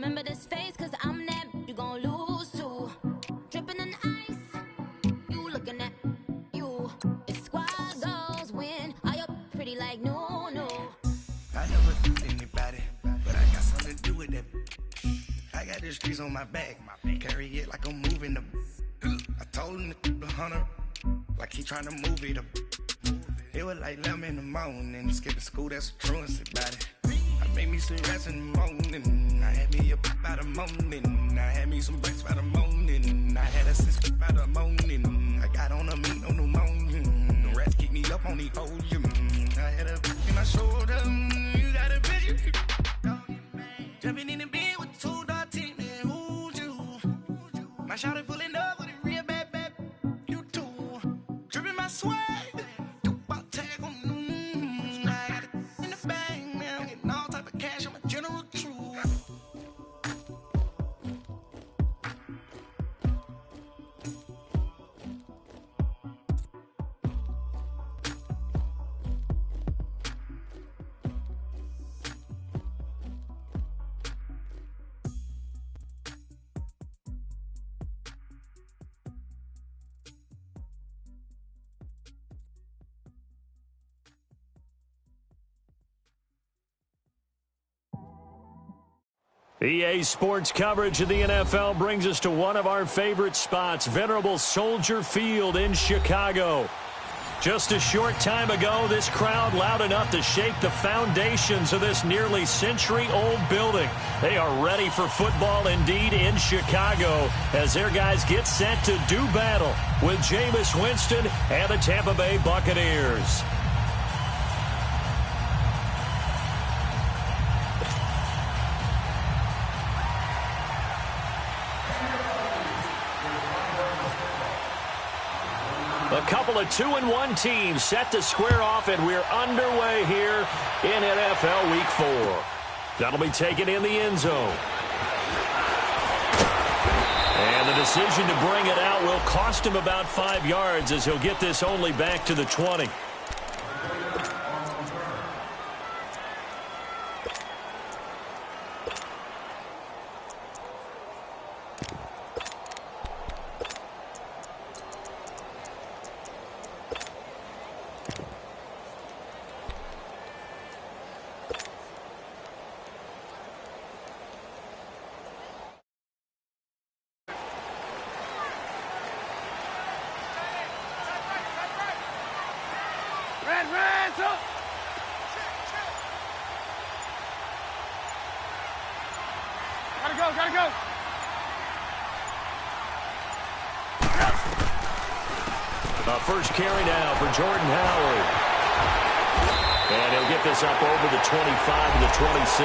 Remember this face, cause I'm that you gon' lose too. Dripping in ice, you looking at you. It's squad goals when all your pretty like no, no. I never did anybody, but I got something to do with that. I got the streets on my back, carry it like I'm moving the. I told him the hunter, like he trying to move it up. It was like 11 in the morning, skipping school, that's a truancy about it. I made me some rest in the morning, I had me a by the morning, I had me some breaks by the morning, I had a sister by the morning, I got on a meat on the morning, the rats keep me up on the podium, I had a in my shoulder, you got a vision, jumping in the bed with 2 dark teeth, man, who's you? My shawty pulling up with a real bad, you too, dripping my swag. EA Sports coverage of the NFL brings us to one of our favorite spots, venerable Soldier Field in Chicago. Just a short time ago, this crowd loud enough to shake the foundations of this nearly century-old building. They are ready for football indeed in Chicago as their guys get set to do battle with Jameis Winston and the Tampa Bay Buccaneers. A couple of 2-1 teams set to square off, and we're underway here in NFL Week 4. That'll be taken in the end zone. And the decision to bring it out will cost him about 5 yards as he'll get this only back to the 20. Gotta go. First carry now for Jordan Howard. And he'll get this up over the 25 to the 26.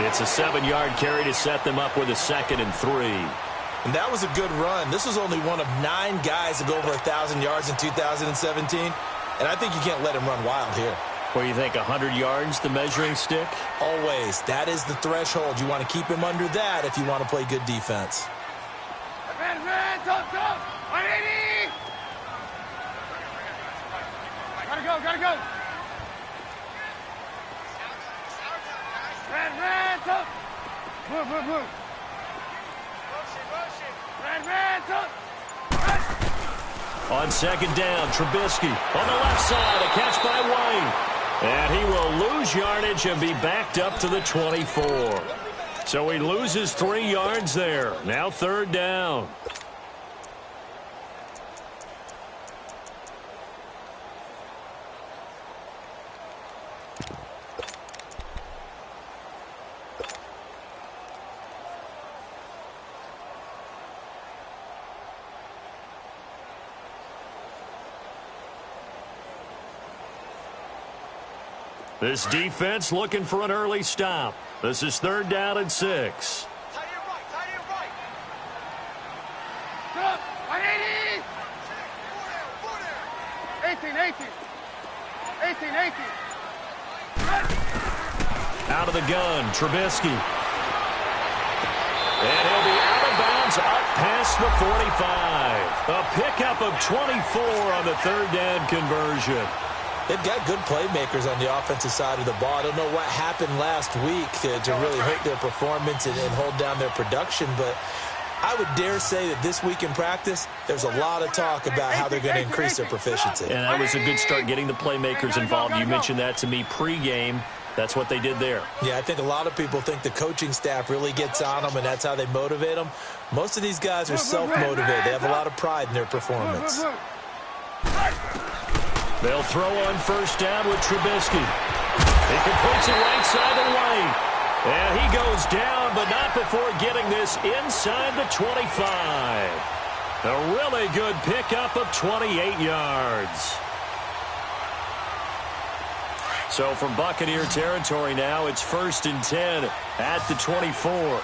It's a 7-yard carry to set them up with a 2nd and 3. And that was a good run. This was only one of 9 guys to go over 1,000 yards in 2017. And I think you can't let him run wild here. What do you think, 100 yards, the measuring stick? Always. That is the threshold. You want to keep him under that if you want to play good defense. Gotta go. Move. On 2nd down, Trubisky on the left side, a catch by White. And he will lose yardage and be backed up to the 24. So he loses 3 yards there. Now 3rd down. This defense looking for an early stop. This is 3rd down and 6. Tight end right. Stop. 180. 18. Out of the gun, Trubisky. And he'll be out of bounds up past the 45. A pickup of 24 on the 3rd down conversion. They've got good playmakers on the offensive side of the ball. I don't know what happened last week to really hurt their performance and hold down their production, but I would dare say that this week in practice, there's a lot of talk about how they're going to increase their proficiency. And that was a good start, getting the playmakers involved. You mentioned that to me pregame. That's what they did there. Yeah, I think a lot of people think the coaching staff really gets on them, and that's how they motivate them. Most of these guys are self-motivated. They have a lot of pride in their performance. They'll throw on first down with Trubisky. He completes it right side of White. And he goes down, but not before getting this inside the 25. A really good pickup of 28 yards. So from Buccaneer territory now, it's 1st and 10 at the 24.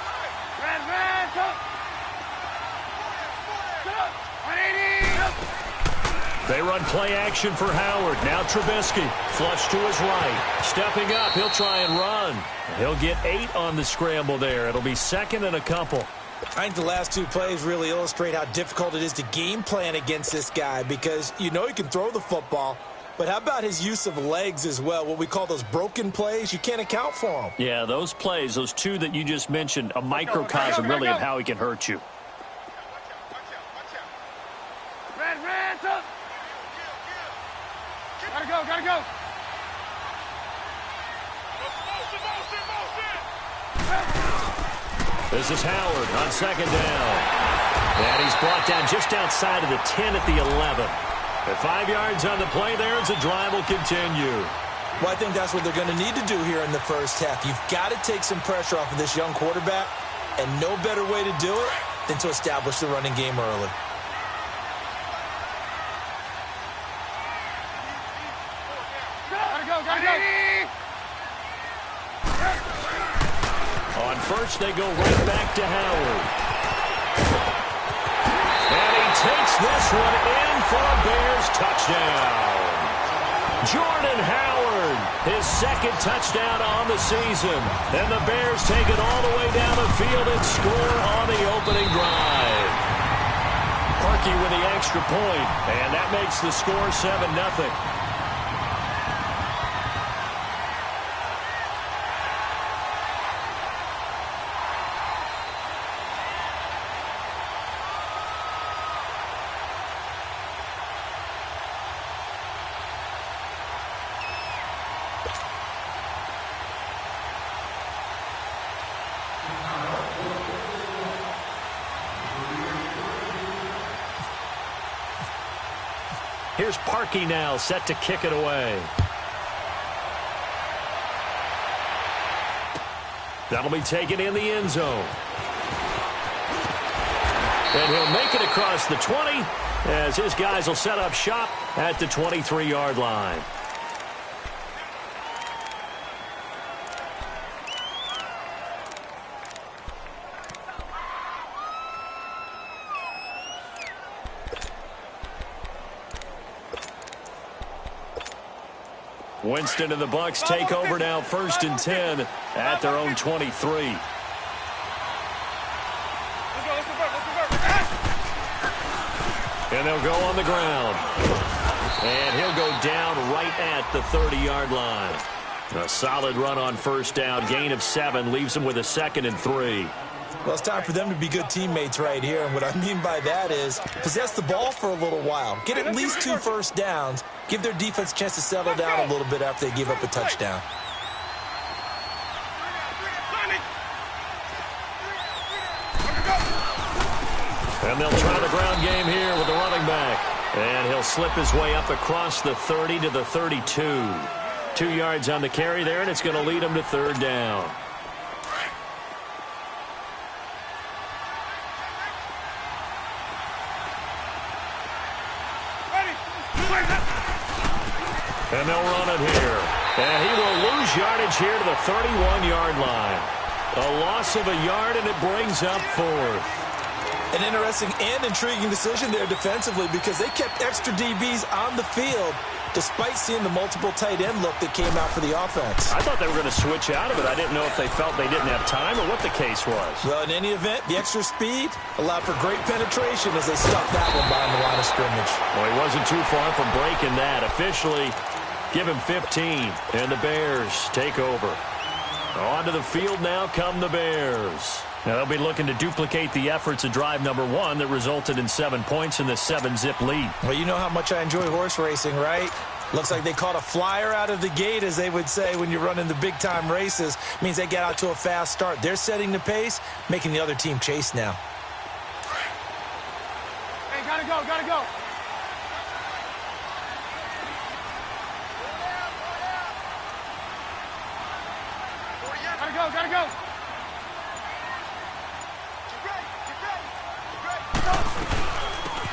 They run play action for Howard. Now Trubisky, flush to his right. Stepping up, he'll try and run. He'll get 8 on the scramble there. It'll be 2nd and a couple. I think the last 2 plays really illustrate how difficult it is to game plan against this guy, because you know he can throw the football, but how about his use of legs as well? What we call those broken plays, you can't account for them. Yeah, those plays, those 2 that you just mentioned, a microcosm really of how he can hurt you. Gotta go. This is Howard on 2nd down. And he's brought down just outside of the 10 at the 11. At 5 yards on the play there, as the drive will continue. Well, I think that's what they're going to need to do here in the first half. You've got to take some pressure off of this young quarterback, and no better way to do it than to establish the running game early. Gotta go. On first, they go right back to Howard. And he takes this one in for a Bears touchdown. Jordan Howard, his 2nd touchdown on the season. And the Bears take it all the way down the field and score on the opening drive. Parkey with the extra point, and that makes the score 7-0. Here's Parkey now, set to kick it away. That'll be taken in the end zone. And he'll make it across the 20 as his guys will set up shop at the 23-yard line. Winston and the Bucs take over now, 1st and 10 at their own 23. And they'll go on the ground. And he'll go down right at the 30-yard line. A solid run on first down. Gain of 7 leaves them with a 2nd and 3. Well, it's time for them to be good teammates right here. And what I mean by that is possess the ball for a little while. Get at least 2 first downs. Give their defense a chance to settle down a little bit after they give up a touchdown. And they'll try the ground game here with the running back. And he'll slip his way up across the 30 to the 32. 2 yards on the carry there, and it's going to lead him to 3rd down. And they'll run it here. And he will lose yardage here to the 31-yard line. A loss of a yard, and it brings up 4th. An interesting and intriguing decision there defensively, because they kept extra DBs on the field despite seeing the multiple tight end look that came out for the offense. I thought they were going to switch out of it. I didn't know if they felt they didn't have time or what the case was. Well, in any event, the extra speed allowed for great penetration as they stuffed that one behind the line of scrimmage. Well, he wasn't too far from breaking that. Officially, Give him 15, and the Bears take over. Onto the field now come the Bears. Now they'll be looking to duplicate the efforts of drive number 1 that resulted in 7 points in the 7-zip lead. Well, you know how much I enjoy horse racing, right? Looks like they caught a flyer out of the gate, as they would say when you're running the big-time races. Means they get out to a fast start. They're setting the pace, making the other team chase now. Hey, gotta go, gotta go. Gotta go, gotta go.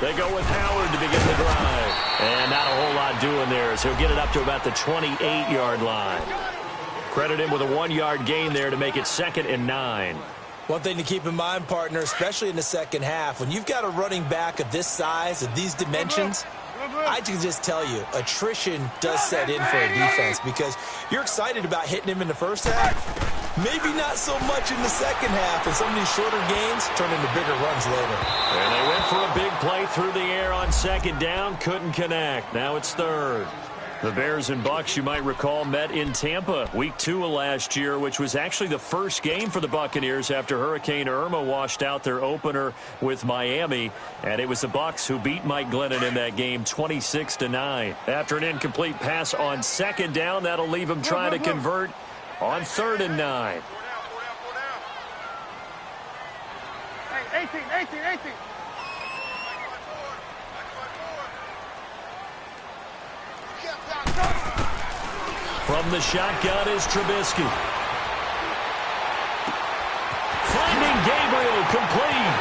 They go with Howard to begin the drive. And not a whole lot doing there, so he'll get it up to about the 28-yard line. Credit him with a 1-yard gain there to make it 2nd and 9. One thing to keep in mind, partner, especially in the second half, when you've got a running back of this size, of these dimensions, I can just tell you, attrition does set in for a defense because you're excited about hitting him in the first half. Maybe not so much in the second half, and some of these shorter gains turn into bigger runs later. And they went for a big play through the air on 2nd down, couldn't connect. Now it's 3rd. The Bears and Bucs, you might recall, met in Tampa week 2 of last year, which was actually the first game for the Buccaneers after Hurricane Irma washed out their opener with Miami. And it was the Bucs who beat Mike Glennon in that game 26-9. After an incomplete pass on 2nd down, that'll leave him trying to convert on 3rd and 9. Hey, 18. From the shotgun is Trubisky. Finding Gabriel, complete.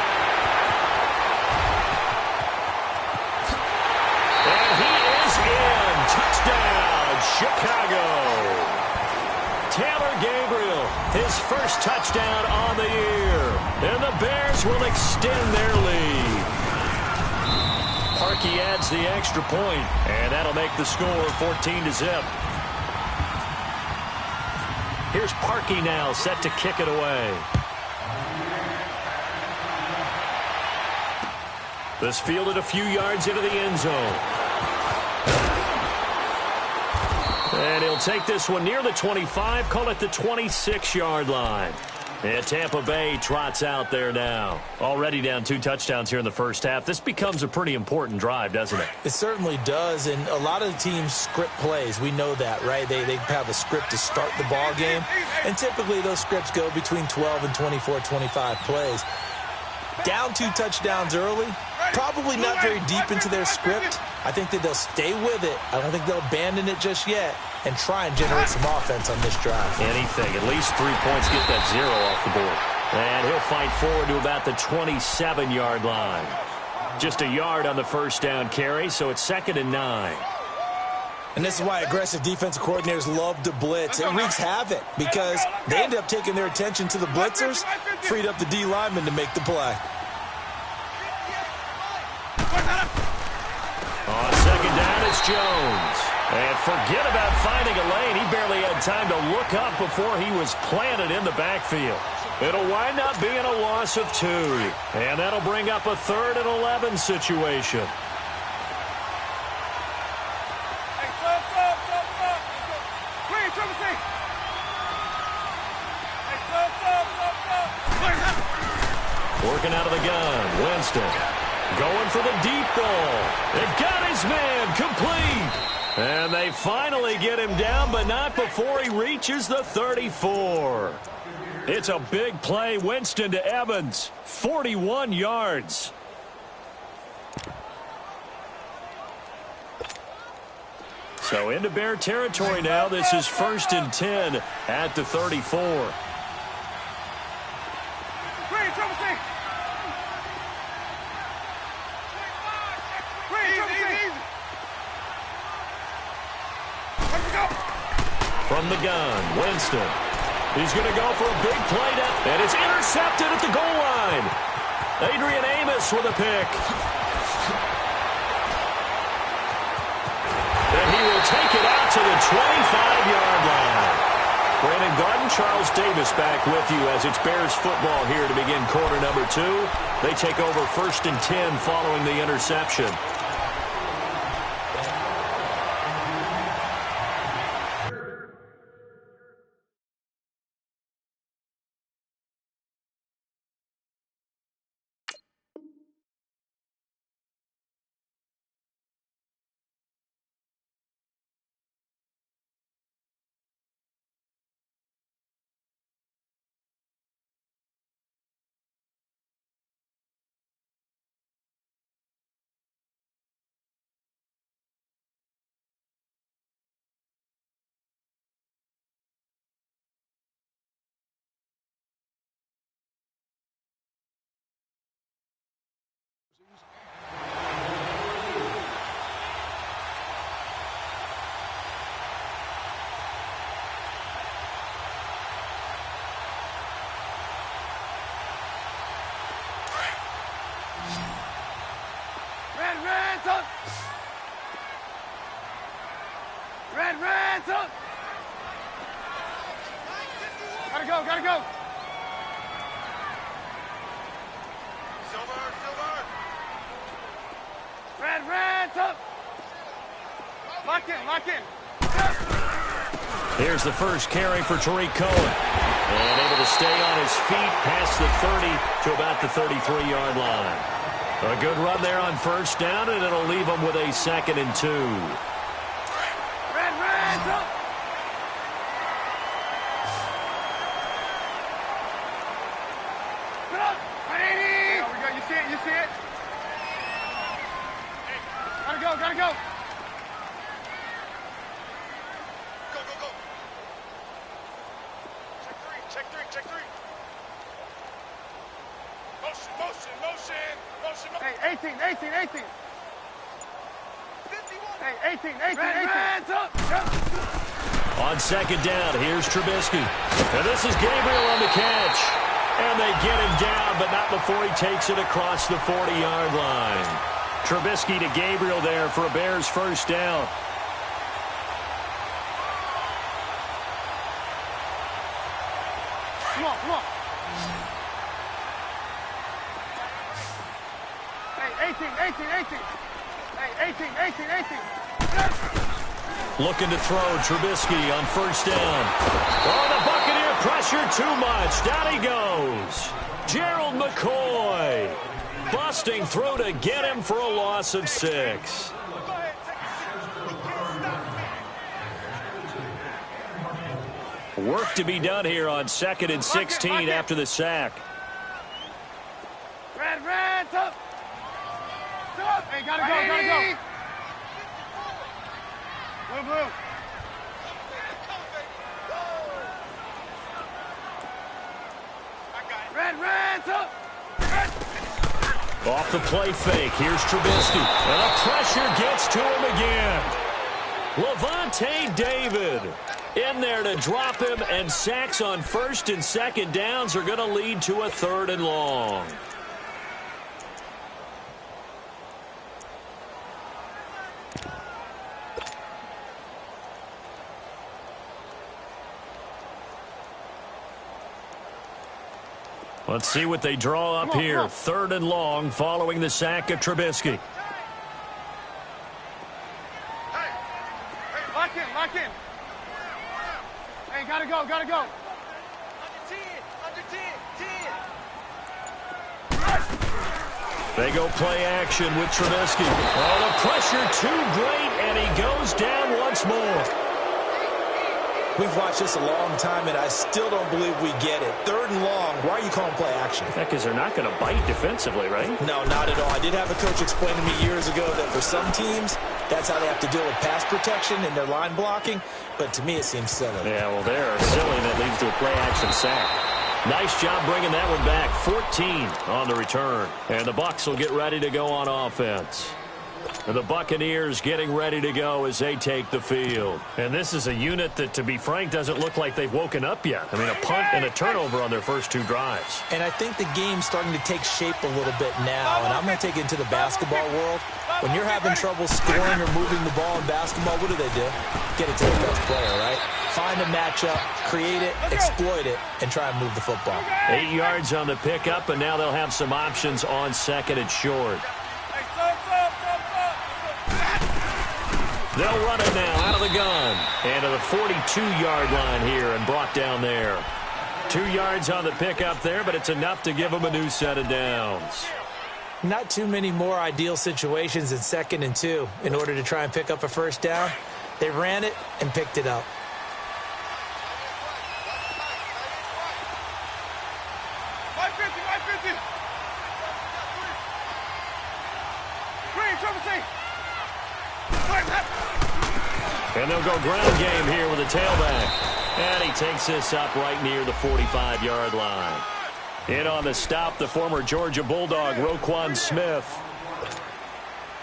And he is in. Touchdown, Chicago. Taylor Gabriel, his first touchdown on the year. And the Bears will extend their lead. Parkey adds the extra point, and that'll make the score 14-0. Here's Parkey now, set to kick it away. This fielded a few yards into the end zone. And he'll take this one near the 25, call it the 26-yard line. And Tampa Bay trots out there now. Already down 2 touchdowns here in the first half. This becomes a pretty important drive, doesn't it? It certainly does, and a lot of the teams script plays. We know that, right? They have a script to start the ball game, and typically those scripts go between 12 and 24, 25 plays. Down 2 touchdowns early, probably not very deep into their script. I think that they'll stay with it. I don't think they'll abandon it just yet and try and generate some offense on this drive. Anything. At least 3 points, get that 0 off the board. And he'll fight forward to about the 27-yard line. Just a yard on the first down carry, so it's 2nd and 9. And this is why aggressive defensive coordinators love to blitz. It wreaks havoc because they end up taking their attention to the blitzers, freed up the D lineman to make the play. On 2nd down, it's Jones. And forget about finding a lane. He barely had time to look up before he was planted in the backfield. It'll wind up being a loss of 2. And that'll bring up a 3rd and 11 situation. Working out of the gun, Winston. Going for the deep ball. It got his man, complete. And they finally get him down, but not before he reaches the 34. It's a big play. Winston to Evans, 41 yards. So into Bear territory now. This is 1st and 10 at the 34. From the gun, Winston. He's going to go for a big play down, and it's intercepted at the goal line. Adrian Amos with a pick. And he will take it out to the 25-yard line. Brandon Garden, Charles Davis back with you as it's Bears football here to begin quarter number 2. They take over 1st and 10 following the interception. up. Red, up. Gotta go, gotta go. Silver. Red, up. Lock in. Here's the first carry for Tariq Cohen. And able to stay on his feet past the 30 to about the 33-yard line. A good run there on first down, and it'll leave them with a 2nd and 2. Red, up. Sit up. 180. There we go. You see it? Gotta go. Go. Check three. Motion. Hey, 18. 51. Hey, 18. Red, up. On 2nd down, here's Trubisky. And this is Gabriel on the catch. And they get him down, but not before he takes it across the 40-yard line. Trubisky to Gabriel there for a Bears first down. Come on. Hey, 18. Hey, 18. Looking to throw Trubisky on first down. Oh, the Buccaneer pressure too much. Down he goes. Gerald McCoy busting through to get him for a loss of 6. Work to be done here on 2nd and 16 after the sack. Red, up. Hey, gotta go. Blue. Red, up. Off the play fake, here's Trubisky. And the pressure gets to him again. Levante David in there to drop him, and sacks on 1st and 2nd downs are going to lead to a 3rd and long. Let's see what they draw up here. 3rd and long following the sack of Trubisky. Hey, lock in. Hey, gotta go. Under 10. They go play action with Trubisky. Oh, the pressure too great, and he goes down once more. We've watched this a long time, and I still don't believe we get it. 3rd and long. Why are you calling play action? Because they're not going to bite defensively, right? No, not at all. I did have a coach explain to me years ago that for some teams, that's how they have to deal with pass protection and their line blocking. But to me, it seems silly. Yeah, well, they're silly, and that leads to a play action sack. Nice job bringing that one back. 14 on the return. And the Bucs will get ready to go on offense. And the Buccaneers getting ready to go as they take the field. And this is a unit that, to be frank, doesn't look like they've woken up yet. I mean, a punt and a turnover on their first 2 drives. And I think the game's starting to take shape a little bit now. And I'm going to take it into the basketball world. When you're having trouble scoring or moving the ball in basketball, what do? Get it to the best player, right? Find a matchup, create it, exploit it, and try and move the football. 8 yards on the pickup, and now they'll have some options on 2nd and short. They'll run it now out of the gun. And to the 42-yard line here and brought down there. 2 yards on the pickup there, but it's enough to give them a new set of downs. Not too many more ideal situations in 2nd and 2 in order to try and pick up a first down. They ran it and picked it up. And they'll go ground game here with a tailback. And he takes this up right near the 45-yard line. In on the stop, the former Georgia Bulldog, Roquan Smith.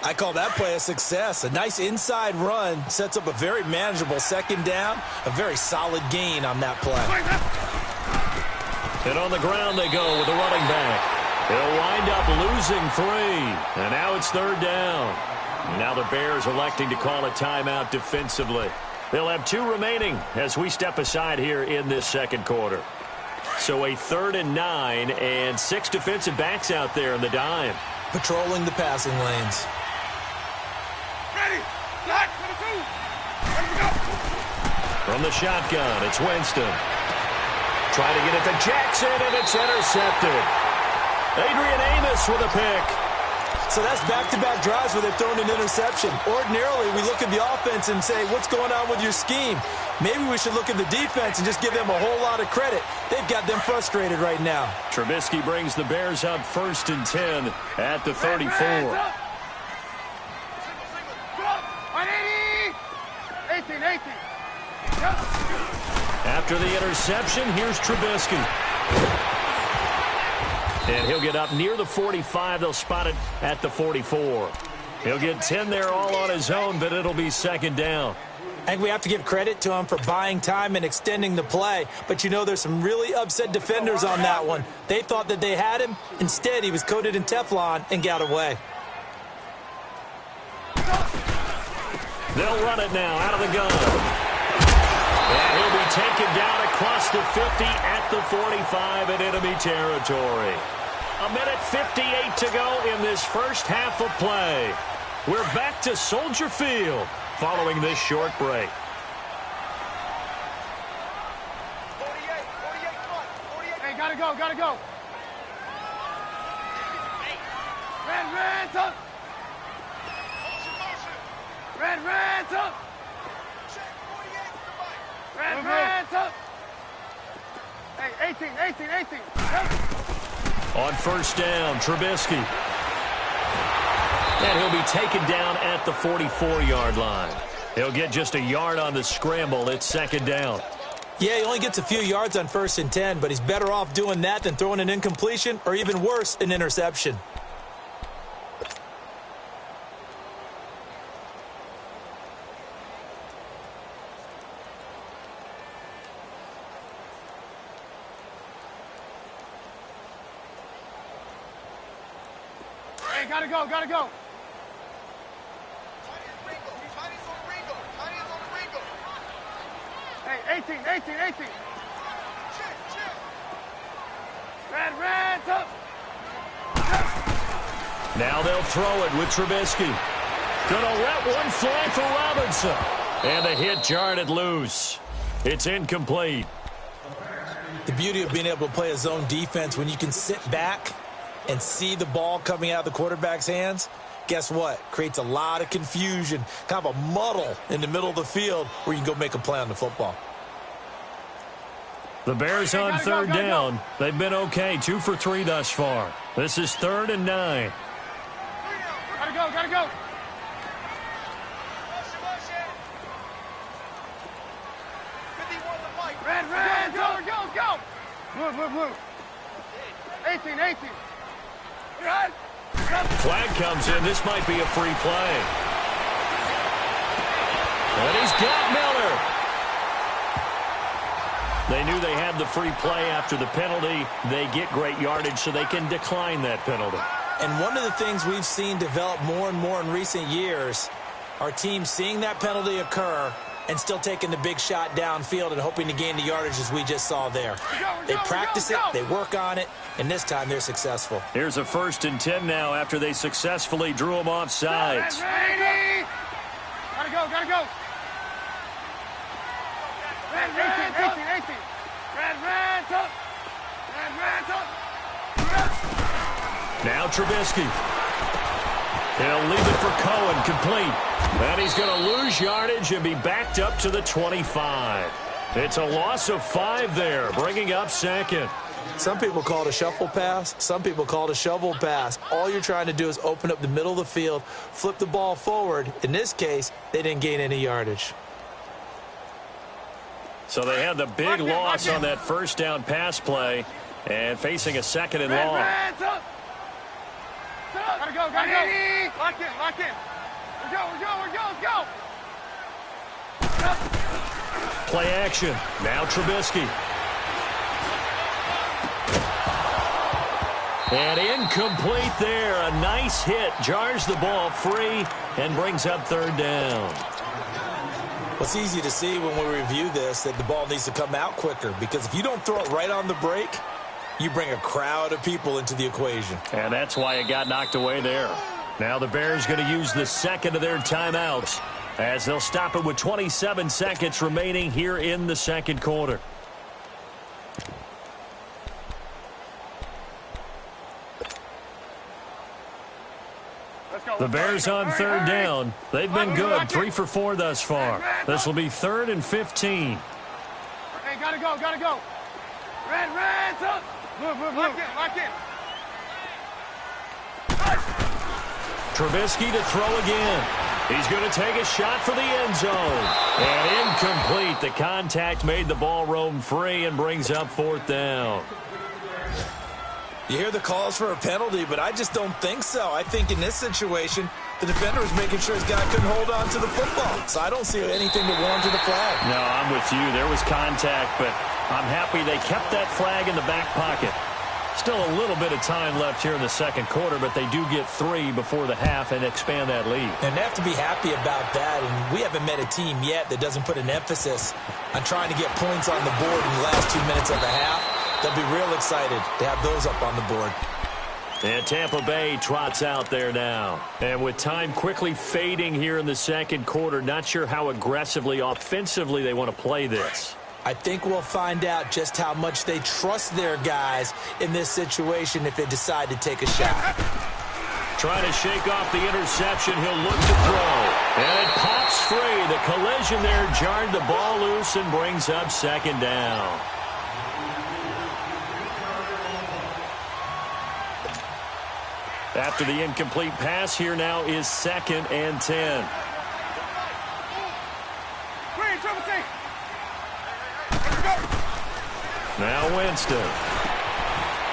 I call that play a success. A nice inside run sets up a very manageable 2nd down. A very solid gain on that play. And on the ground they go with the running back. He'll wind up losing 3. And now it's 3rd down. Now the Bears electing to call a timeout defensively. They'll have 2 remaining as we step aside here in this second quarter. So a 3rd and 9 and 6 defensive backs out there in the dime. Patrolling the passing lanes. Ready. Black. 22. Ready to go. From the shotgun, it's Winston. Trying to get it to Jackson, and it's intercepted. Adrian Amos with a pick. So that's back-to-back drives where they've thrown an interception. Ordinarily, we look at the offense and say, what's going on with your scheme? Maybe we should look at the defense and just give them a whole lot of credit. They've got them frustrated right now. Trubisky brings the Bears up 1st and 10 at the 34. 18. After the interception, here's Trubisky. And he'll get up near the 45. They'll spot it at the 44. He'll get 10 there all on his own, but it'll be 2nd down. I think we have to give credit to him for buying time and extending the play. But, you know, there's some really upset defenders on that one. They thought that they had him. Instead, he was coated in Teflon and got away. They'll run it now out of the gun. And he'll be taken down across the 50 at the 45 in enemy territory. 1:58 to go in this first half of play. We're back to Soldier Field following this short break. 48, come on. 48. Hey, gotta go. Red, up. Red, up. Red, up. Hey, 18. Yep. On 1st down, Trubisky. And he'll be taken down at the 44-yard line. He'll get just a yard on the scramble. It's 2nd down. Yeah, he only gets a few yards on 1st and 10, but he's better off doing that than throwing an incompletion or even worse, an interception. Hey, gotta go. Hey, 18. Red, up. Now they'll throw it with Trubisky. Gonna let one fly for Robinson. And a hit jarred it loose. It's incomplete. The beauty of being able to play a zone defense when you can sit back and see the ball coming out of the quarterback's hands, guess what? Creates a lot of confusion, kind of a muddle in the middle of the field where you can go make a play on the football. The Bears on 3rd down. They've been okay, 2 for 3 thus far. This is 3rd and 9. Gotta go. Red, go. Blue. 18. Flag comes in. This might be a free play. And he's got Miller. They knew they had the free play after the penalty. They get great yardage, so they can decline that penalty. And one of the things we've seen develop more and more in recent years are teams seeing that penalty occur and still taking the big shot downfield and hoping to gain the yardage as we just saw there. They practice it, they work on it, and this time they're successful. Here's a 1st and 10 now after they successfully drew him off sides. Ready. Gotta go. Red, 18. Red, up. Now Trubisky. He'll leave it for Cohen, complete. And he's going to lose yardage and be backed up to the 25. It's a loss of 5 there, bringing up 2nd. Some people call it a shuffle pass. Some people call it a shovel pass. All you're trying to do is open up the middle of the field, flip the ball forward. In this case, they didn't gain any yardage. So they had the big loss on that 1st down pass play and facing a 2nd and long. Gotta go. Lock in. Let's go. Play action. Now Trubisky. And incomplete there. A nice hit. Jars the ball free and brings up third down. Well, it's easy to see when we review this that the ball needs to come out quicker, because if you don't throw it right on the break, you bring a crowd of people into the equation. And that's why it got knocked away there. Now the Bears going to use the second of their timeouts as they'll stop it with 27 seconds remaining here in the second quarter. The Bears on third down. They've been good, 3 for 4 thus far. This will be 3rd and 15. Hey, gotta go, gotta go. Red, up. Move. Lock in. Trubisky to throw again. He's going to take a shot for the end zone. And incomplete. The contact made the ball roam free and brings up 4th down. You hear the calls for a penalty, but I just don't think so. I think in this situation, the defender was making sure his guy couldn't hold on to the football. So I don't see anything to warrant the flag. No, I'm with you. There was contact, but I'm happy they kept that flag in the back pocket. Still a little bit of time left here in the second quarter, but they do get 3 before the half and expand that lead. And they have to be happy about that, and we haven't met a team yet that doesn't put an emphasis on trying to get points on the board in the last 2 minutes of the half. They'll be real excited to have those up on the board. And Tampa Bay trots out there now. And with time quickly fading here in the second quarter, not sure how aggressively, offensively they want to play this. I think we'll find out just how much they trust their guys in this situation if they decide to take a shot. Trying to shake off the interception. He'll look to throw. And it pops free. The collision there jarred the ball loose and brings up second down. After the incomplete pass, here now is 2nd and 10. Now Winston.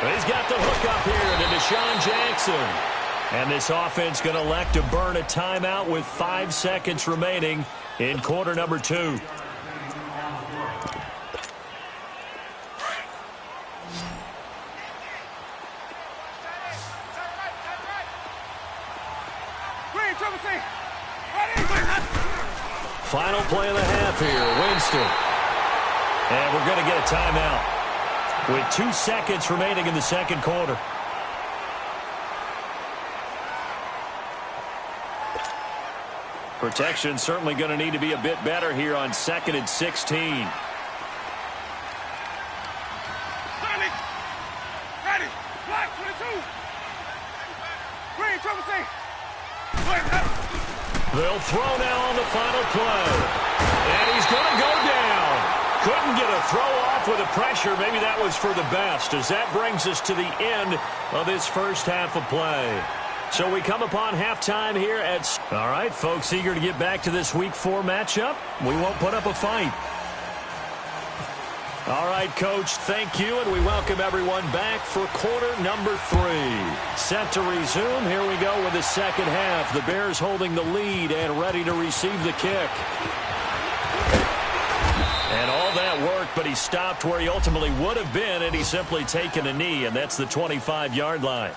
He's got the hook up here to Deshaun Jackson. And this offense going to elect to burn a timeout with 5 seconds remaining in quarter number 2. Final play of the half here, Winston. And we're going to get a timeout with 2 seconds remaining in the second quarter. Protection certainly going to need to be a bit better here on 2nd and 16. Ready. Black 22. Green, Triple C. They'll throw now on the final play. And he's going to go down. Couldn't get a throw off with the pressure. Maybe that was for the best, as that brings us to the end of this first half of play. So we come upon halftime here at... All right, folks, eager to get back to this Week 4 matchup. We won't put up a fight. All right, Coach, thank you, and we welcome everyone back for quarter number 3. Set to resume. Here we go with the second half. The Bears holding the lead and ready to receive the kick. And all that worked, but he stopped where he ultimately would have been, and he's simply taken a knee, and that's the 25-yard line.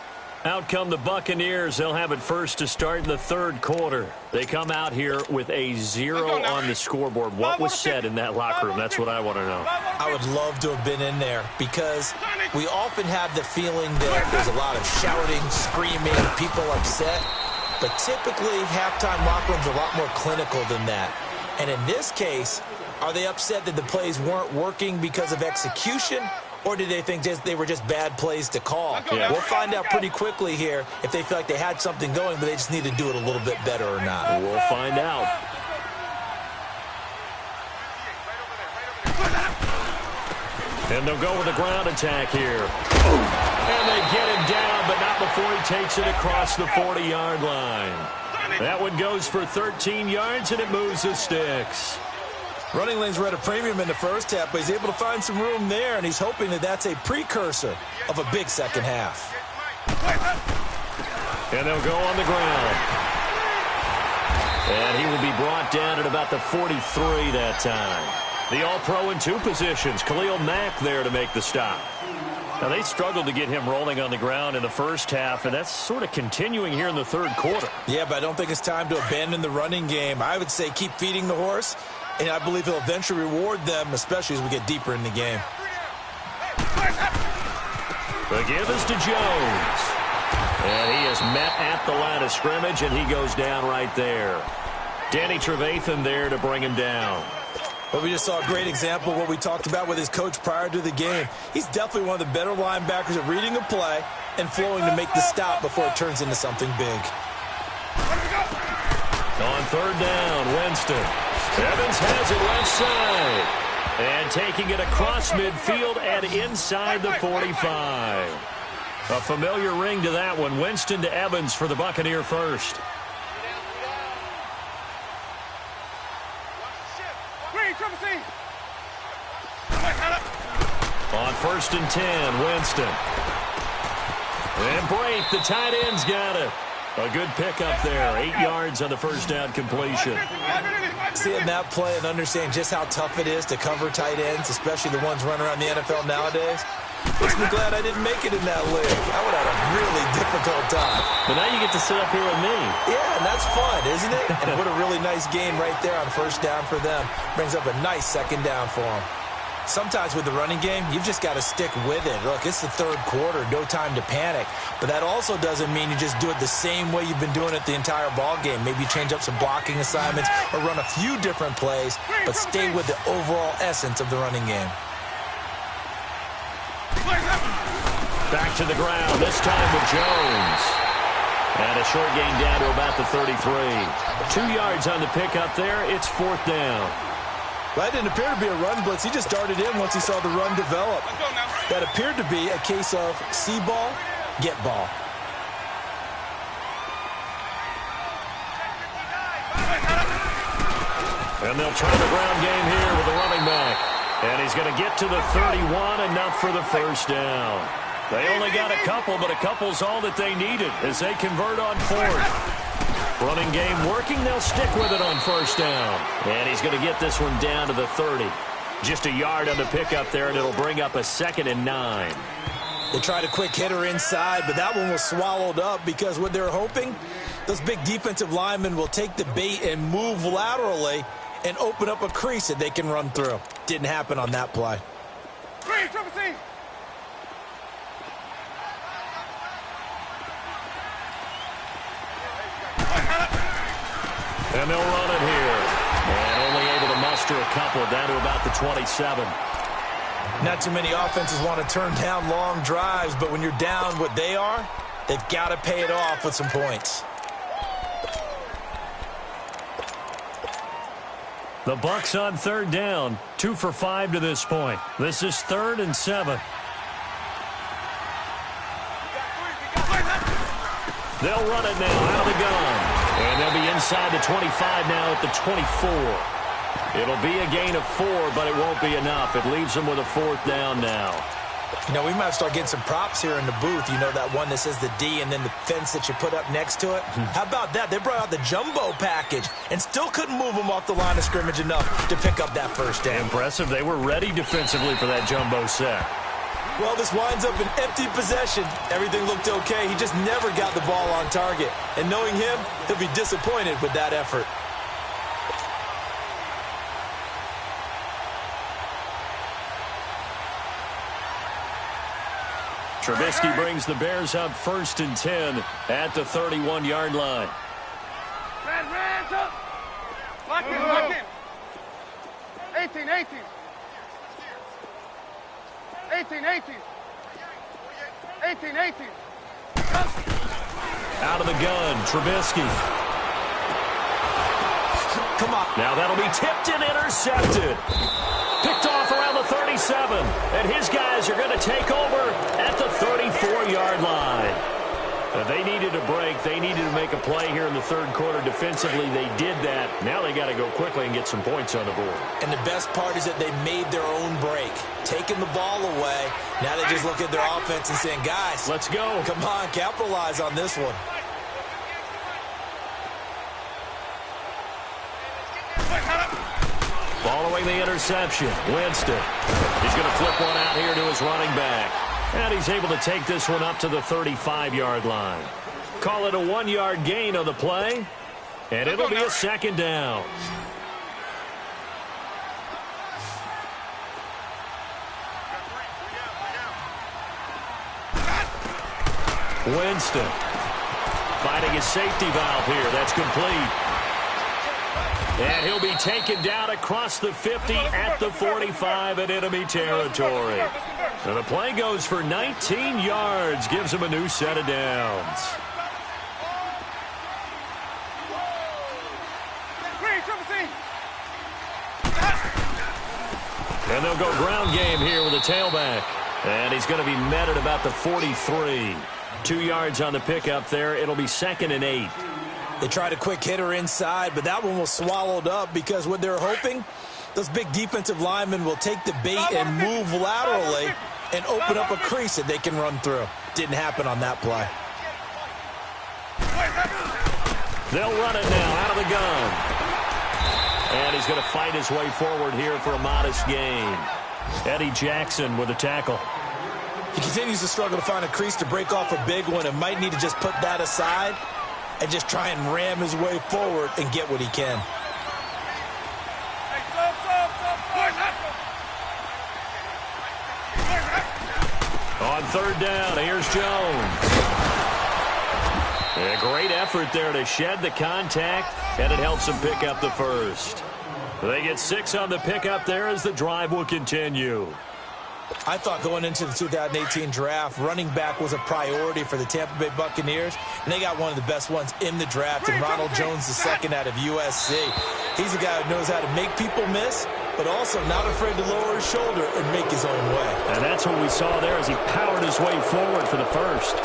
Out come the Buccaneers. They'll have it first to start in the third quarter. They come out here with a 0 on the scoreboard. What was said in that locker room? That's what I want to know. I would love to have been in there, because we often have the feeling that there's a lot of shouting, screaming, people upset. But typically, halftime locker rooms are a lot more clinical than that. And in this case, are they upset that the plays weren't working because of execution? Or do they think they were just bad plays to call? Yeah. We'll find out pretty quickly here if they feel like they had something going, but they just need to do it a little bit better or not. We'll find out. And they'll go with a ground attack here. And they get him down, but not before he takes it across the 40-yard line. That one goes for 13 yards, and it moves the sticks. Running lanes were at a premium in the first half, but he's able to find some room there, and he's hoping that that's a precursor of a big second half. And they'll go on the ground. And he will be brought down at about the 43 that time. The All-Pro in 2 positions. Khalil Mack there to make the stop. Now, they struggled to get him rolling on the ground in the first half, and that's sort of continuing here in the third quarter. Yeah, but I don't think it's time to abandon the running game. I would say keep feeding the horse, and I believe he'll eventually reward them, especially as we get deeper in the game. The give is to Jones. And he is met at the line of scrimmage, and he goes down right there. Danny Trevathan there to bring him down. But we just saw a great example of what we talked about with his coach prior to the game. He's definitely one of the better linebackers at reading a play and flowing to make the stop before it turns into something big. On third down, Winston. Evans has it left side. And taking it across midfield and inside the 45. A familiar ring to that one. Winston to Evans for the Buccaneer first. On 1st and 10, Winston. And Brate, the tight end's got it. A good pickup there. 8 yards on the first down completion. Seeing that play and understanding just how tough it is to cover tight ends, especially the ones running around the NFL nowadays, makes me glad I didn't make it in that league. I would have had a really difficult time. But now you get to sit up here with me. Yeah, and that's fun, isn't it? And what a really nice gain right there on first down for them. Brings up a nice second down for them. Sometimes with the running game, you've just got to stick with it. Look, it's the third quarter, no time to panic. But that also doesn't mean you just do it the same way you've been doing it the entire ball game. Maybe change up some blocking assignments or run a few different plays, but stay with the overall essence of the running game. Back to the ground, this time with Jones. And a short gain down to about the 33. 2 yards on the pickup there. It's 4th down. That didn't appear to be a run blitz. He just darted in once he saw the run develop. That appeared to be a case of see ball, get ball. And they'll try the ground game here with the running back. And he's going to get to the 31, enough for the first down. They only got a couple, but a couple's all that they needed as they convert on 4th. Running game working, they'll stick with it on first down. And he's going to get this one down to the 30. Just a yard on the pickup there, and it'll bring up a 2nd and 9. They tried a quick hitter inside, but that one was swallowed up because what they're hoping, those big defensive linemen will take the bait and move laterally and open up a crease that they can run through. Didn't happen on that play. And they'll run it here. And only able to muster a couple down to about the 27. Not too many offenses want to turn down long drives, but when you're down what they are, they've got to pay it off with some points. The Bucs on 3rd down, 2 for 5 to this point. This is 3rd and 7. They'll run it now out of the gun. And they'll be inside the 25 now at the 24. It'll be a gain of 4, but it won't be enough. It leaves them with a 4th down now. You know, we might start getting some props here in the booth. You know, that one that says the D and then the fence that you put up next to it? How about that? They brought out the jumbo package and still couldn't move them off the line of scrimmage enough to pick up that first down. Impressive. They were ready defensively for that jumbo set. Well, this winds up an empty possession. Everything looked okay. He just never got the ball on target. And knowing him, he'll be disappointed with that effort. Trubisky brings the Bears up 1st and 10 at the 31-yard line. Red, up. Lock in. 18. 18. Out of the gun, Trubisky. Come on. Now that'll be tipped and intercepted. Picked off around the 37. And his guys are going to take over at the 34-yard line. They needed a break. They needed to make a play here in the third quarter. Defensively, they did that. Now they got to go quickly and get some points on the board. And the best part is that they made their own break. Taking the ball away. Now they just look at their offense and saying, guys, let's go. Come on, capitalize on this one. Following the interception, Winston. He's going to flip one out here to his running back. And he's able to take this one up to the 35-yard line. Call it a 1-yard gain on the play, and it'll be a second down. Winston finding his safety valve here. That's complete. And he'll be taken down across the 50 at the 45 in enemy territory. And the play goes for 19 yards, gives him a new set of downs. And they'll go ground game here with a tailback. And he's going to be met at about the 43. 2 yards on the pickup there. It'll be 2nd and 8. They tried a quick hitter inside, but that one was swallowed up because what they're hoping, those big defensive linemen will take the bait and move laterally and open up a crease that they can run through. Didn't happen on that play. They'll run it now out of the gun. And he's going to fight his way forward here for a modest gain. Eddie Jackson with a tackle. He continues to struggle to find a crease to break off a big one and might need to just put that aside and just try and ram his way forward and get what he can. On 3rd down, here's Jones. A great effort there to shed the contact, and it helps him pick up the first. They get 6 on the pickup there as the drive will continue. I thought going into the 2018 draft, running back was a priority for the Tampa Bay Buccaneers, and they got one of the best ones in the draft, and Ronald Jones II out of USC. He's a guy who knows how to make people miss, but also not afraid to lower his shoulder and make his own way. And that's what we saw there as he powered his way forward for the first.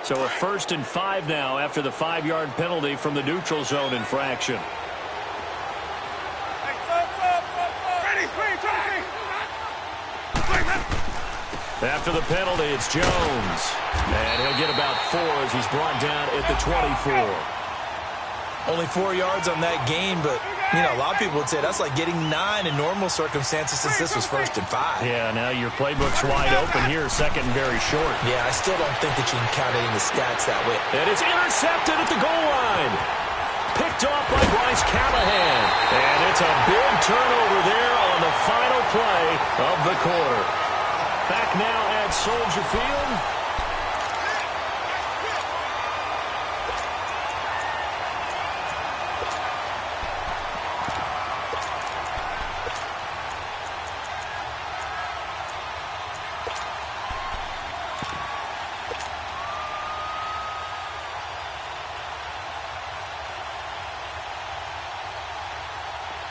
So a 1st and 5 now after the 5-yard penalty from the neutral zone infraction. After the penalty, it's Jones. And he'll get about 4 as he's brought down at the 24. Only 4 yards on that gain, but, you know, a lot of people would say that's like getting 9 in normal circumstances since this was 1st and 5. Yeah, now your playbook's wide open here, 2nd and very short. Yeah, I still don't think that you can count it in the stats that way. And it's intercepted at the goal line. Picked off by Bryce Callahan. And it's a big turnover there on the final play of the quarter. Back now at Soldier Field.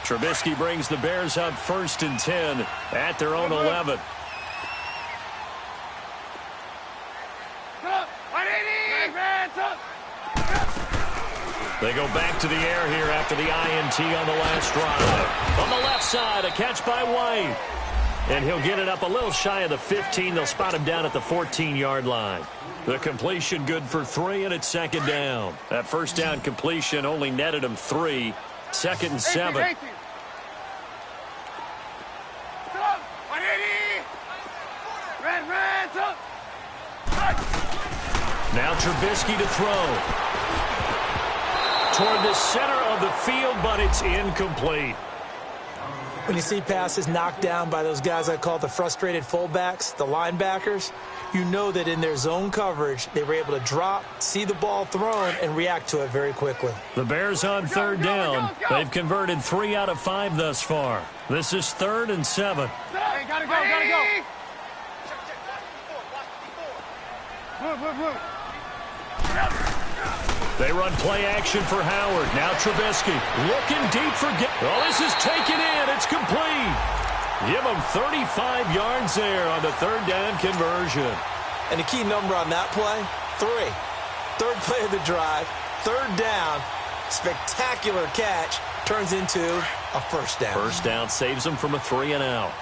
Trubisky brings the Bears up 1st and 10 at their own 11. They go back to the air here after the INT on the last drive. On the left side, a catch by White. And he'll get it up a little shy of the 15. They'll spot him down at the 14-yard line. The completion good for 3, and it's 2nd down. That 1st down completion only netted him 3. 2nd and 7. Now Trubisky to throw. Toward the center of the field, but it's incomplete. When you see passes knocked down by those guys I call the frustrated fullbacks, the linebackers, you know that in their zone coverage, they were able to drop, see the ball thrown, and react to it very quickly. The Bears on 3rd down. They've converted 3 out of 5 thus far. This is 3rd and 7. Hey, gotta go. Move. They run play action for Howard. Now Trubisky looking deep for... Oh, this is taken in. It's complete. Give him 35 yards there on the 3rd down conversion. And the key number on that play, 3. 3rd play of the drive, 3rd down, spectacular catch, turns into a 1st down. 1st down saves him from a 3 and out.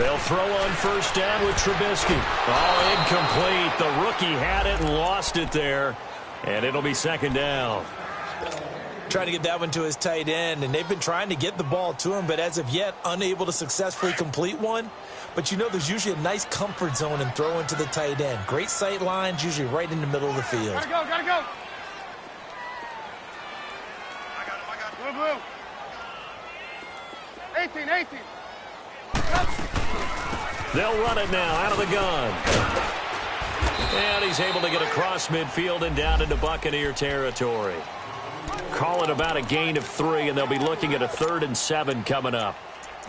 They'll throw on first down with Trubisky. Oh, incomplete. The rookie had it and lost it there. And it'll be second down. Trying to get that one to his tight end, and they've been trying to get the ball to him, but as of yet, unable to successfully complete one. But you know there's usually a nice comfort zone in throwing to the tight end. Great sight lines, usually right in the middle of the field. Gotta go, gotta go. Blue, blue. 18, 18. They'll run it now out of the gun. And he's able to get across midfield and down into Buccaneer territory. Call it about a gain of 3, and they'll be looking at a 3rd and 7 coming up.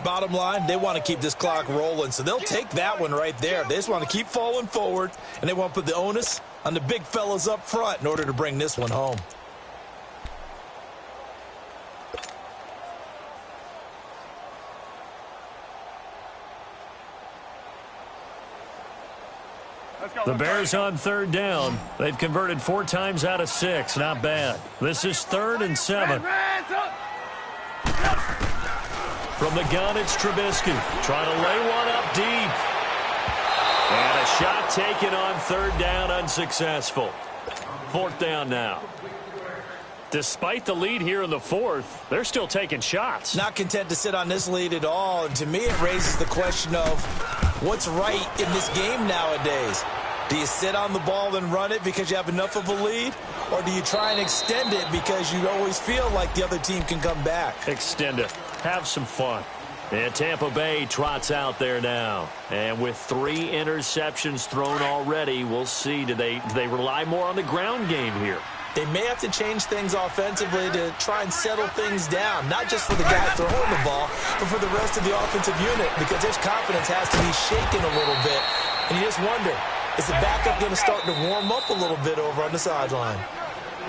Bottom line, they want to keep this clock rolling, so they'll take that one right there. They just want to keep falling forward, and they want to put the onus on the big fellas up front in order to bring this one home. The Bears on 3rd down. They've converted 4 times out of 6. Not bad. This is 3rd and 7. From the gun, it's Trubisky. Trying to lay one up deep. And a shot taken on 3rd down, unsuccessful. 4th down now. Despite the lead here in the 4th, they're still taking shots. Not content to sit on this lead at all. And to me, it raises the question of what's right in this game nowadays. Do you sit on the ball and run it because you have enough of a lead? Or do you try and extend it because you always feel like the other team can come back? Extend it. Have some fun. And Tampa Bay trots out there now. And with 3 interceptions thrown already, we'll see. Do they rely more on the ground game here? They may have to change things offensively to try and settle things down, not just for the guy throwing the ball, but for the rest of the offensive unit, because his confidence has to be shaken a little bit. And you just wonder, is the backup going to start to warm up a little bit over on the sideline?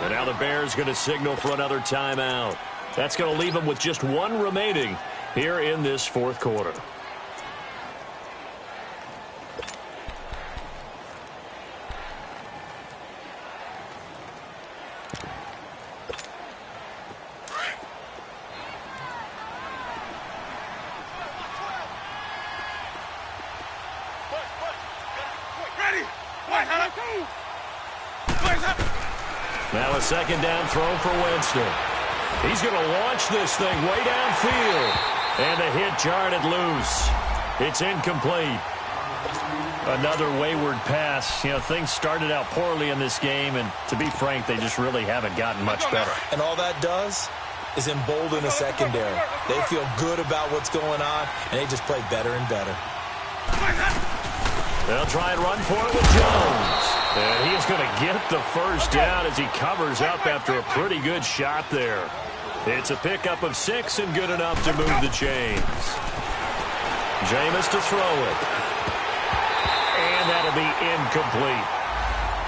And now the Bears going to signal for another timeout. That's going to leave them with just 1 remaining here in this 4th quarter. Now a 2nd down throw for Winston. He's going to launch this thing way downfield. And the hit jarred it loose. It's incomplete. Another wayward pass. You know, things started out poorly in this game, and to be frank, they just really haven't gotten much better. And all that does is embolden a secondary. They feel good about what's going on, and they just play better and better. They'll try and run for it with Jones. And he is going to get the first down as he covers up after a pretty good shot there. It's a pickup of 6 and good enough to move the chains. Jameis to throw it. And that'll be incomplete.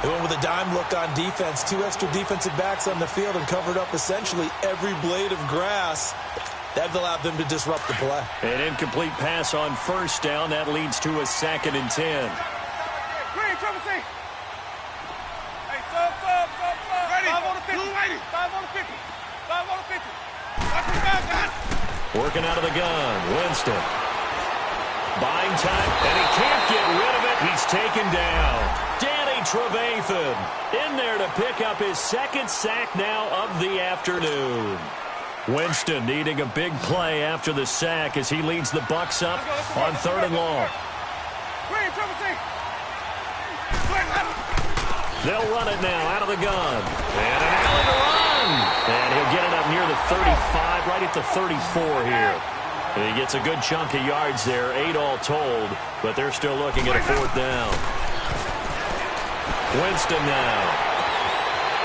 They went with a dime look on defense. 2 extra defensive backs on the field and covered up essentially every blade of grass. That allowed them to disrupt the play. An incomplete pass on first down. That leads to a 2nd and 10. Working out of the gun. Winston. Buying time, and he can't get rid of it. He's taken down. Danny Trevathan in there to pick up his 2nd sack now of the afternoon. Winston needing a big play after the sack as he leads the Bucs up on 3rd and long. They'll run it now out of the gun. And an alley to run. And he'll get it up near the 35, right at the 34 here. And he gets a good chunk of yards there, 8 all told, but they're still looking at a 4th down. Winston now.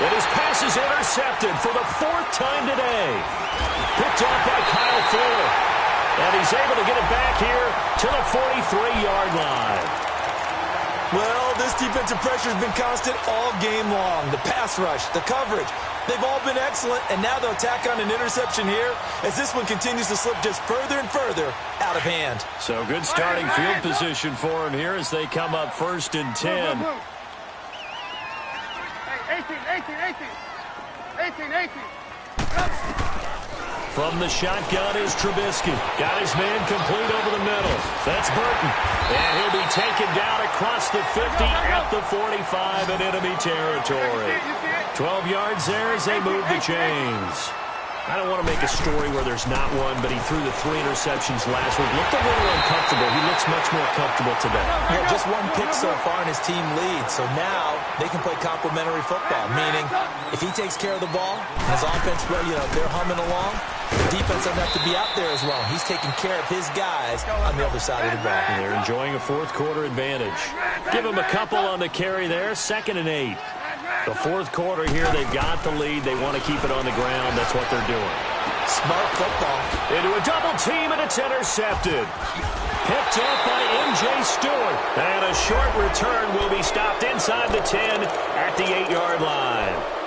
And his pass is intercepted for the 4th time today. Picked off by Kyle Fuller. And he's able to get it back here to the 43-yard line. Well, this defensive pressure has been constant all game long. The pass rush, the coverage, they've all been excellent, and now they'll tack on an interception here as this one continues to slip just further and further out of hand. So good starting field position for him here as they come up 1st and 10. Hey, 18. From the shotgun is Trubisky. Got his man complete over the middle. That's Burton. And he'll be taken down across the 50 at the 45 in enemy territory. 12 yards there as they move the chains. I don't want to make a story where there's not one, but he threw the 3 interceptions last week. Looked a little uncomfortable. He looks much more comfortable today. Yeah, just 1 pick so far and his team leads. So now they can play complementary football, meaning if he takes care of the ball, his offense, they're humming along, the defense doesn't have to be out there as long. He's taking care of his guys on the other side of the ball. And they're enjoying a fourth quarter advantage. Give him a couple on the carry there. 2nd and 8. The fourth quarter here, they've got the lead. They want to keep it on the ground. That's what they're doing. Smart football. Into a double team, and it's intercepted. Picked up by M.J. Stewart. And a short return will be stopped inside the 10 at the 8-yard line.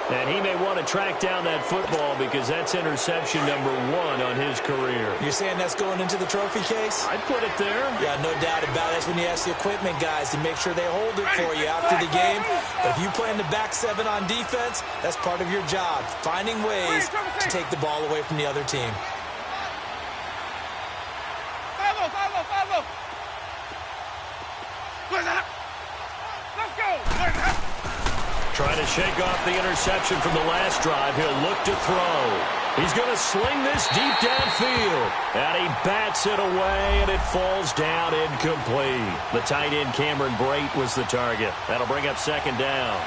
And he may want to track down that football because that's interception number 1 on his career. You're saying that's going into the trophy case? I'd put it there. Yeah, no doubt about it. That's when you ask the equipment guys to make sure they hold it for you after the game. But if you play in the back 7 on defense, that's part of your job, finding ways to take the ball away from the other team. Let's go. Trying to shake off the interception from the last drive. He'll look to throw. He's going to sling this deep downfield. And he bats it away, and it falls down incomplete. The tight end, Cameron Brate, was the target. That'll bring up 2nd down.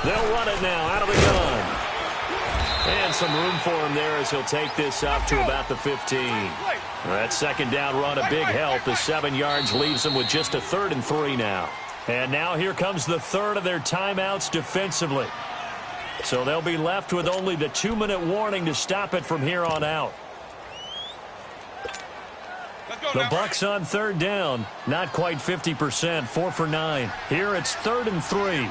They'll run it now out of the gun. And some room for him there as he'll take this up to about the 15. That 2nd down run, a big help. The 7 yards leaves them with just a 3rd and 3 now. And now here comes the 3rd of their timeouts defensively. So they'll be left with only the 2-minute warning to stop it from here on out. The Bucs on 3rd down. Not quite 50%. 4 for 9. Here it's 3rd and 3.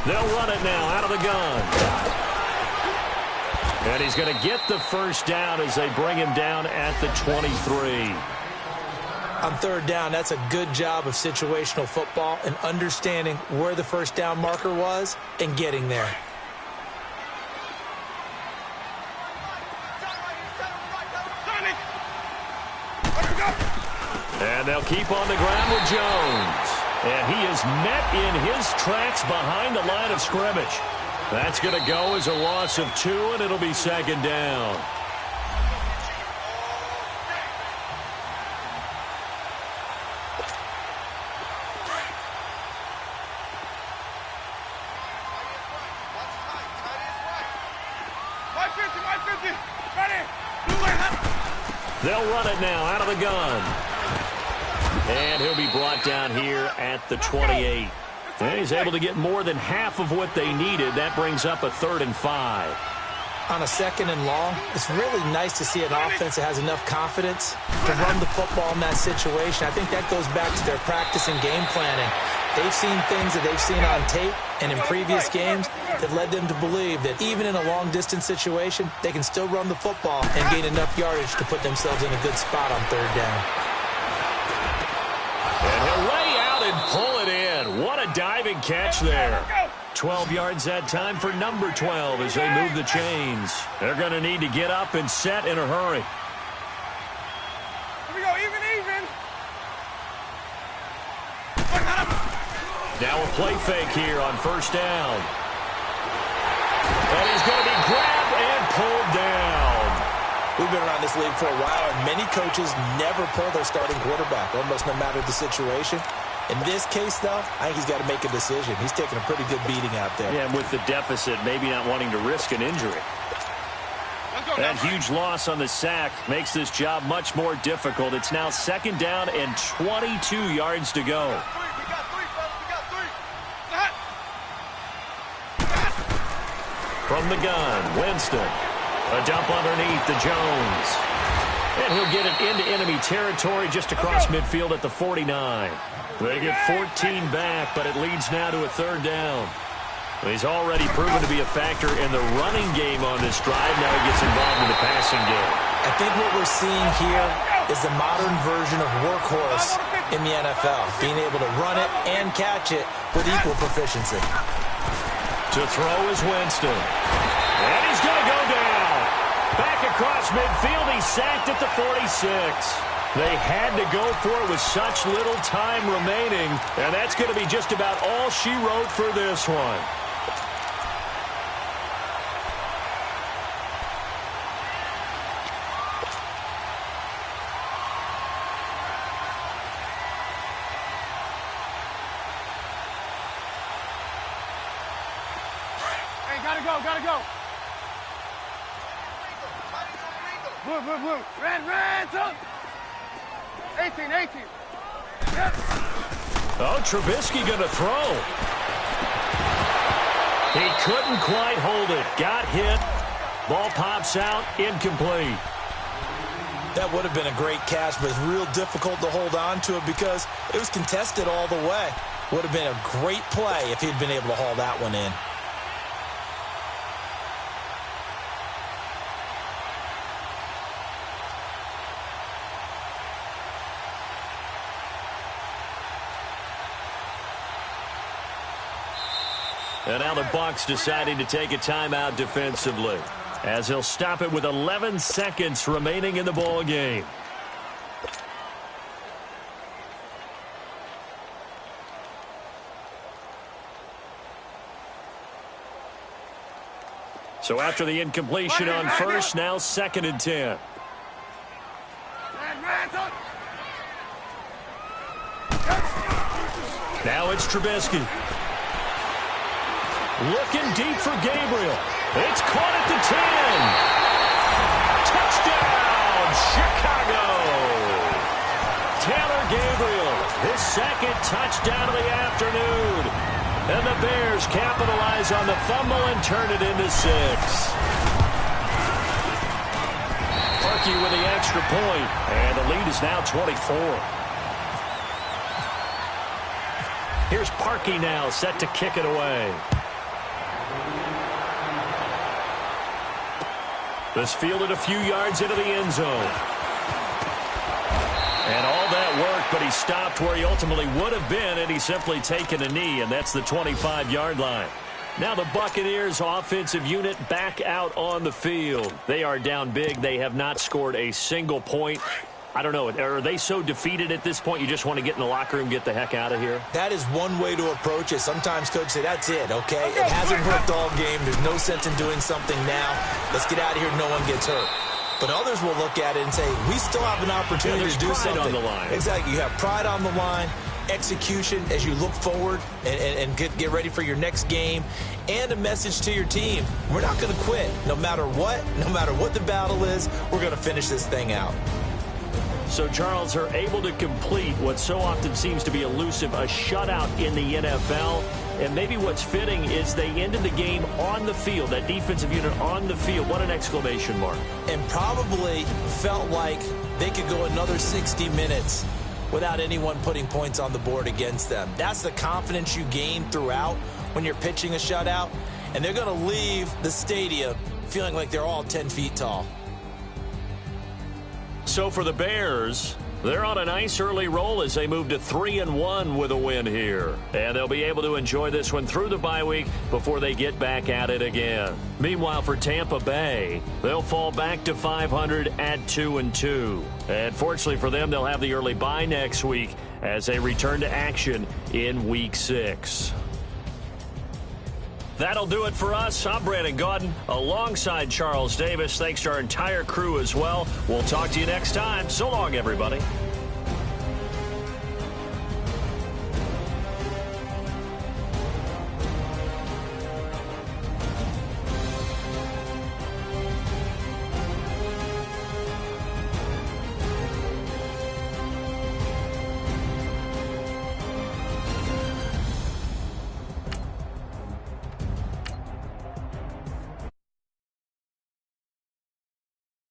They'll run it now out of the gun. And he's going to get the 1st down as they bring him down at the 23. On 3rd down, that's a good job of situational football and understanding where the 1st down marker was and getting there. And they'll keep on the ground with Jones. And he is met in his tracks behind the line of scrimmage. That's going to go as a loss of 2, and it'll be 2nd down. They'll run it now out of the gun. And he'll be brought down here at the 28. And he's able to get more than half of what they needed. That brings up a 3rd and 5. On a 2nd and long, it's really nice to see an offense that has enough confidence to run the football in that situation. I think that goes back to their practice and game planning. They've seen things that they've seen on tape and in previous games that led them to believe that even in a long-distance situation, they can still run the football and gain enough yardage to put themselves in a good spot on 3rd down. And he'll lay out and pull it in. What a diving catch there. 12 yards that time for number 12 as they move the chains. They're going to need to get up and set in a hurry. Here we go, even. Now a play fake here on 1st down. And he's going to be grabbed and pulled down. We've been around this league for a while, and many coaches never pull their starting quarterback, almost no matter the situation. In this case, though, I think he's got to make a decision. He's taking a pretty good beating out there. Yeah, and with the deficit, maybe not wanting to risk an injury. That huge loss on the sack makes this job much more difficult. It's now 2nd down and 22 yards to go. From the gun, Winston. A dump underneath to Jones. And he'll get it into enemy territory just across midfield at the 49. They get 14 back, but it leads now to a third down. He's already proven to be a factor in the running game on this drive. Now he gets involved in the passing game. I think what we're seeing here is the modern version of workhorse in the NFL, being able to run it and catch it with equal proficiency. To throw is Winston. And he's going to go down. Back across midfield, he's sacked at the 46. They had to go for it with such little time remaining, and that's going to be just about all she wrote for this one. Gotta go. Blue. Red, up. 18. Yep. Oh, Trubisky going to throw. He couldn't quite hold it. Got hit. Ball pops out. Incomplete. That would have been a great catch, but it's real difficult to hold on to it because it was contested all the way. Would have been a great play if he'd been able to haul that one in. And now the Bucs deciding to take a timeout defensively, as he'll stop it with 11 seconds remaining in the ball game. So after the incompletion on first, now 2nd and 10. Now it's Trubisky. Looking deep for Gabriel. It's caught at the 10. Touchdown, Chicago. Taylor Gabriel, his 2nd touchdown of the afternoon. And the Bears capitalize on the fumble and turn it into 6. Parkey with the extra point, and the lead is now 24. Here's Parkey now, set to kick it away. This fielded a few yards into the end zone. And all that work, but he stopped where he ultimately would have been, and he's simply taken a knee, and that's the 25-yard line. Now the Buccaneers offensive unit back out on the field. They are down big. They have not scored a single point. I don't know. Are they so defeated at this point you just want to get in the locker room, get the heck out of here? That is one way to approach it. Sometimes coaches say, that's it, okay? It hasn't worked all game. There's no sense in doing something now. Let's get out of here. No one gets hurt. But others will look at it and say, we still have an opportunity to do something. On the line. Exactly. You have pride on the line, execution as you look forward and get ready for your next game, and a message to your team. We're not going to quit. No matter what the battle is, we're going to finish this thing out. So, Charles, are able to complete what so often seems to be elusive, a shutout in the NFL. And maybe what's fitting is they ended the game on the field, that defensive unit on the field. What an exclamation mark. And probably felt like they could go another 60 minutes without anyone putting points on the board against them. That's the confidence you gain throughout when you're pitching a shutout. And they're going to leave the stadium feeling like they're all 10 feet tall. So for the Bears, they're on a nice early roll as they move to 3-1 with a win here. And they'll be able to enjoy this one through the bye week before they get back at it again. Meanwhile, for Tampa Bay, they'll fall back to 500 at 2-2. And fortunately for them, they'll have the early bye next week as they return to action in Week 6. That'll do it for us. I'm Brandon Gaudin alongside Charles Davis. Thanks to our entire crew as well. We'll talk to you next time. So long, everybody.